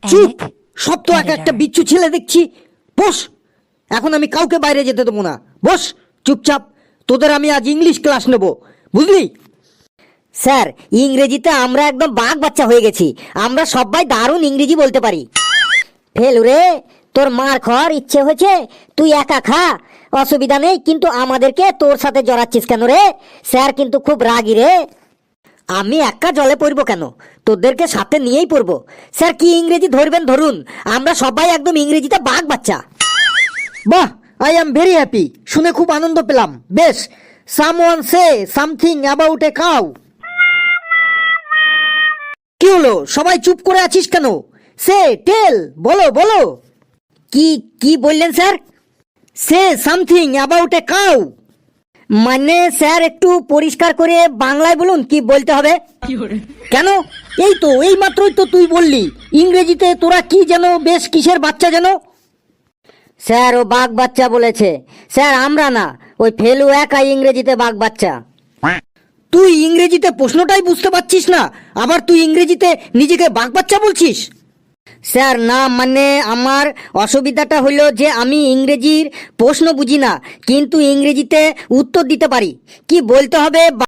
চুপ, সব তো এক একটা বিচ্ছু ছেলে দেখছি। বস, এখন আমি কাউকে বাইরে যেতে দেবো না। বস চুপচাপ, তোদের আমি আজ ইংলিশ ক্লাস নেব, বুঝলি? স্যার, ইংরেজিতে আমরা একদম বাঘ বাচ্চা হয়ে গেছি। আমরা সবাই দারুণ ইংরেজি বলতে পারি। ফেলু রে, তোর মার খাওয়ার ইচ্ছে হয়েছে, তুই একা খা, অসুবিধা নেই, কিন্তু আমাদেরকে তোর সাথে জড়াচ্ছিস কেন রে? স্যার কিন্তু খুব রাগী রে। আমি একা জলে পড়বো কেন? তোদেরকে সাথে নিয়েই পড়বো। স্যার কি ইংরেজি ধরবেন ধরুন, আমরা সবাই একদম ইংরেজিতে বাঘ বাচ্চা। বাহ, আই এম ভেরি হ্যাপি, শুনে খুব আনন্দ পেলাম। বেশ, someone say something about a cow. কি হলো, সবাই চুপ করে আছিস কেন? সে টেল, বলো বলো। কি কি বললেন sir? Say something about a cow. মানে স্যার একটু পরিষ্কার করে বাংলায় বলুন, কি বলতে হবে? কেন, এই তো এই মাত্রই তো তুই বললি ইংরেজিতে তোরা কি যেন বেশ কিসের বাচ্চা যেন। স্যার ও বাঘ বাচ্চা বলেছে। স্যার আমরা না, ওই ফেলু একাই ইংরেজিতে বাঘ বাচ্চা। তুই ইংরেজিতে প্রশ্নটাই বুঝতে পারছিস না, আবার তুই ইংরেজিতে নিজেকে বাঘ বাচ্চা বলছিস? স্যার না, মানে আমার অসুবিধাটা হলো যে আমি ইংরেজির প্রশ্ন বুঝি না, কিন্তু ইংরেজিতে উত্তর দিতে পারি। কি বলতে হবে